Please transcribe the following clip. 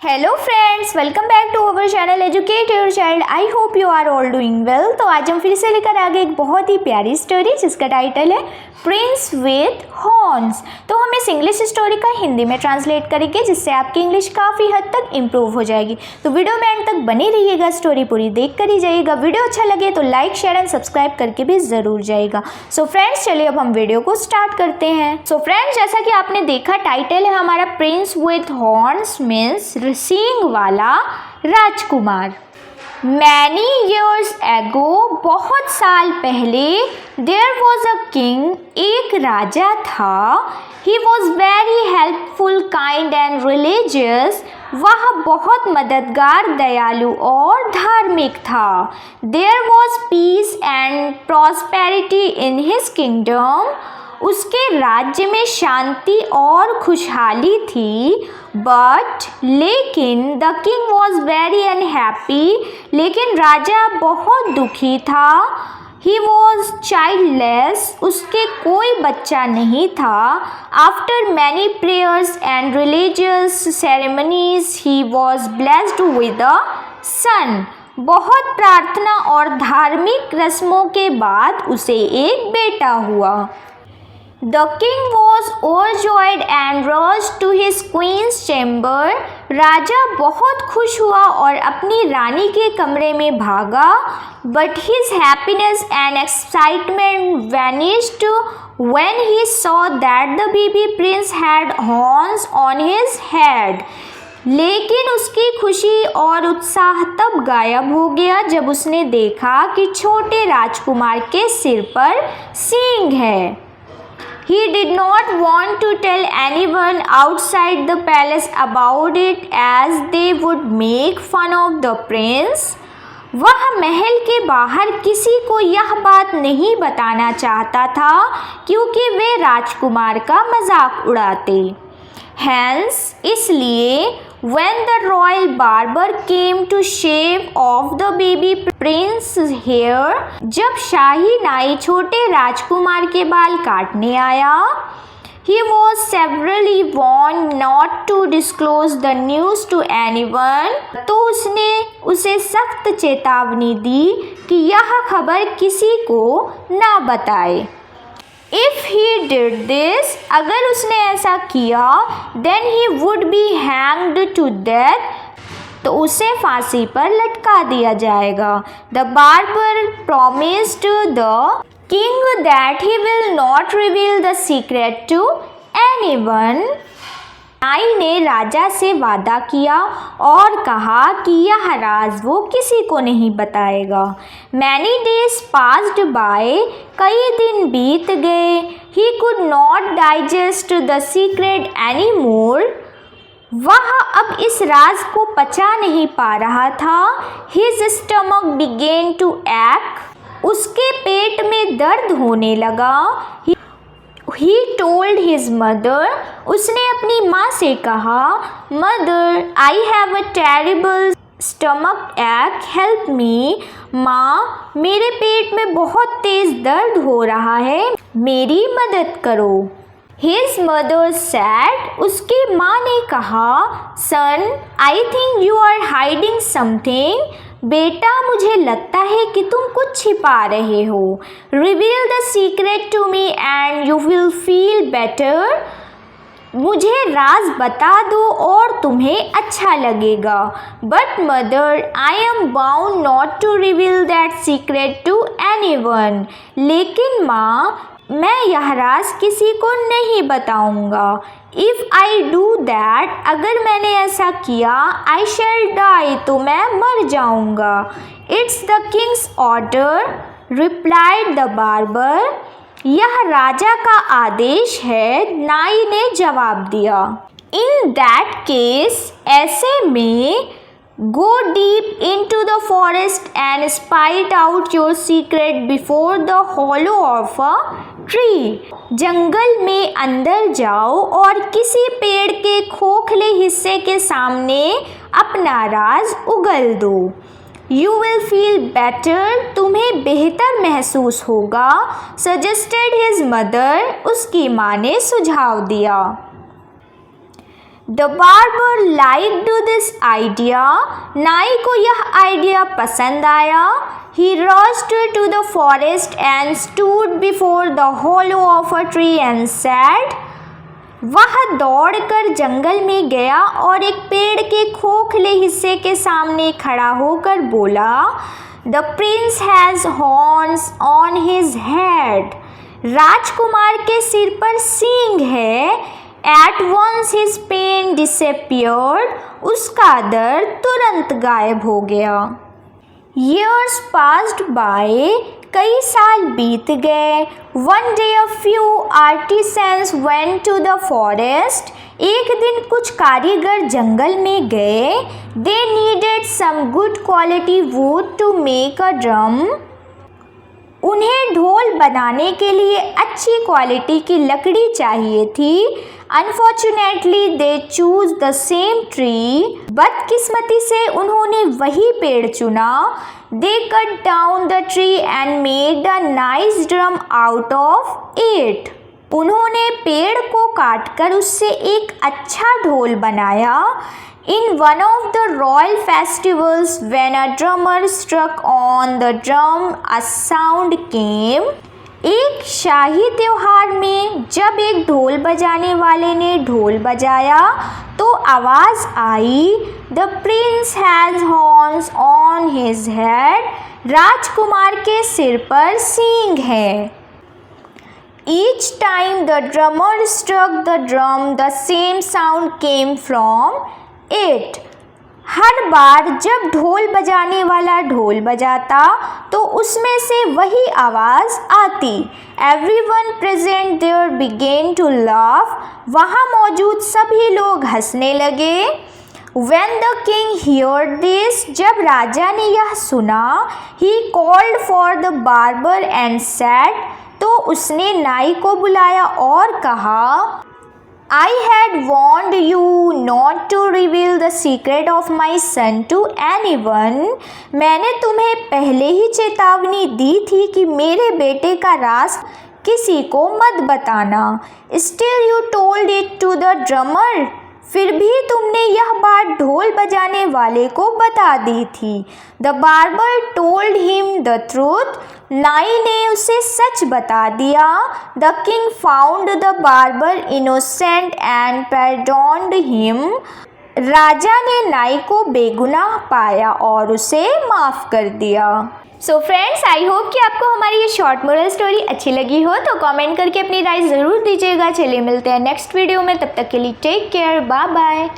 Hello friends, welcome back to our channel educate your child. I hope you are all doing well. तो आज हम फिर से लेकर आ गए एक बहुत ही प्यारी स्टोरी जिसका टाइटल है प्रिंस विद हॉर्न्स। तो हम इस इंग्लिश स्टोरी का हिंदी में ट्रांसलेट करेंगे जिससे आपकी इंग्लिश काफ़ी हद तक इम्प्रूव हो जाएगी। तो वीडियो में एंड तक बने रहिएगा, स्टोरी पूरी देख कर ही जाइएगा। वीडियो अच्छा लगे तो लाइक शेयर एंड सब्सक्राइब करके भी ज़रूर जाइएगा। सो फ्रेंड्स, चलिए अब हम वीडियो को स्टार्ट करते हैं। सो फ्रेंड्स, जैसा कि आपने देखा टाइटल है हमारा प्रिंस विद हॉर्न्स मीन्स सींग वाला राजकुमार। मैनी ईयर्स एगो, बहुत साल पहले, देयर वॉज अ किंग, एक राजा था। He was very helpful, kind and religious, वह बहुत मददगार, दयालु और धार्मिक था। There was peace and prosperity in his kingdom, उसके राज्य में शांति और खुशहाली थी। लेकिन the king was very unhappy, लेकिन राजा बहुत दुखी था। ही वॉज चाइल्डलेस, उसके कोई बच्चा नहीं था। After many prayers and religious ceremonies he was blessed with a son, बहुत प्रार्थना और धार्मिक रस्मों के बाद उसे एक बेटा हुआ। The king was overjoyed and rushed to his queen's chamber. राजा बहुत खुश हुआ और अपनी रानी के कमरे में भागा। But his happiness and excitement vanished when he saw that the baby prince had horns on his head. लेकिन उसकी खुशी और उत्साह तब गायब हो गया जब उसने देखा कि छोटे राजकुमार के सिर पर सींग है। He did not want to tell anyone outside the palace about it as they would make fun of the prince. वह महल के बाहर किसी को यह बात नहीं बताना चाहता था क्योंकि वे राजकुमार का मजाक उड़ाते। Hence, इसलिए when the royal barber came to shave off the baby prince's hair, जब शाही नाई छोटे राजकुमार के बाल काटने आया, he was severally warned not to disclose the news to anyone, तो उसने उसे सख्त चेतावनी दी कि यह खबर किसी को ना बताए। If he did this, अगर उसने ऐसा किया, then he would be hanged to death, तो उसे फांसी पर लटका दिया जाएगा। The barber promised the king that he will not reveal the secret to anyone. नाई ने राजा से वादा किया और कहा कि यह राज वो किसी को नहीं बताएगा। Many days passed by, कई दिन बीत गए। He could not digest the secret anymore, वह अब इस राज को पचा नहीं पा रहा था। His stomach began to ache, उसके पेट में दर्द होने लगा। He told his mother, उसने अपनी माँ से कहा, Mother, I have a terrible stomach ache, help me. माँ, मेरे पेट में बहुत तेज दर्द हो रहा है, मेरी मदद करो। His mother said, उसकी माँ ने कहा, Son, I think you are hiding something. बेटा, मुझे लगता है कि तुम कुछ छिपा रहे हो। Reveal the secret to me and you will feel better. मुझे राज बता दो और तुम्हें अच्छा लगेगा। But mother, I am bound not to reveal that secret to anyone. लेकिन माँ, मैं यह राज किसी को नहीं बताऊंगा। If I do that, अगर मैंने ऐसा किया, I shall die, तो मैं मर जाऊंगा। It's the king's order, replied the barber. यह राजा का आदेश है, नाई ने जवाब दिया। In that case, ऐसे में go deep into the forest and spite out your secret before the hollow of a tree. जंगल में अंदर जाओ और किसी पेड़ के खोखले हिस्से के सामने अपना राज उगल दो। You will feel better, तुम्हें बेहतर महसूस होगा। Suggested his mother, उसकी माँ ने सुझाव दिया। The barber liked this idea, नाई को यह आइडिया पसंद आया। ही rushed to the forest and stood before the hollow of a tree and said, वह दौड़कर जंगल में गया और एक पेड़ के खोखले हिस्से के सामने खड़ा होकर बोला, the prince has horns on his head, राजकुमार के सिर पर सींग है। At once his pain disappeared, उसका दर्द तुरंत गायब हो गया। Years passed by, कई साल बीत गए। One day a few artisans went to the forest, एक दिन कुछ कारीगर जंगल में गए। They needed some good quality wood to make a drum, उन्हें ढोल बनाने के लिए अच्छी क्वालिटी की लकड़ी चाहिए थी। Unfortunately they choose the same tree, बदकिस्मती से उन्होंने वही पेड़ चुना। They cut down the tree and made a nice drum out of it, उन्होंने पेड़ को काटकर उससे एक अच्छा ढोल बनाया। In one of the royal festivals, when a drummer struck on the drum, a sound came. एक शाही त्योहार में जब एक ढोल बजाने वाले ने ढोल बजाया तो आवाज़ आई, The prince has horns on his head, राजकुमार के सिर पर सींग है। Each time the drummer struck the drum, the same sound came from it. हर बार जब ढोल बजाने वाला ढोल बजाता तो उसमें से वही आवाज़ आती। Everyone present there began to laugh. वहाँ मौजूद सभी लोग हंसने लगे। When the king heard this, जब राजा ने यह सुना, he called for the barber and said, तो उसने नाई को बुलाया और कहा, I had warned you not to reveal the secret of my son to anyone. मैंने तुम्हें पहले ही चेतावनी दी थी कि मेरे बेटे का राज किसी को मत बताना। Still you told it to the drummer. फिर भी तुमने यह बात ढोल बजाने वाले को बता दी थी। The barber told him the truth. नाई ने उसे सच बता दिया। The king found the barber innocent and pardoned him. राजा ने नाई को बेगुनाह पाया और उसे माफ़ कर दिया। सो फ्रेंड्स, आई होप कि आपको हमारी ये शॉर्ट मोरल स्टोरी अच्छी लगी हो, तो कमेंट करके अपनी राय ज़रूर दीजिएगा। चलिए मिलते हैं नेक्स्ट वीडियो में, तब तक के लिए टेक केयर, बाय बाय।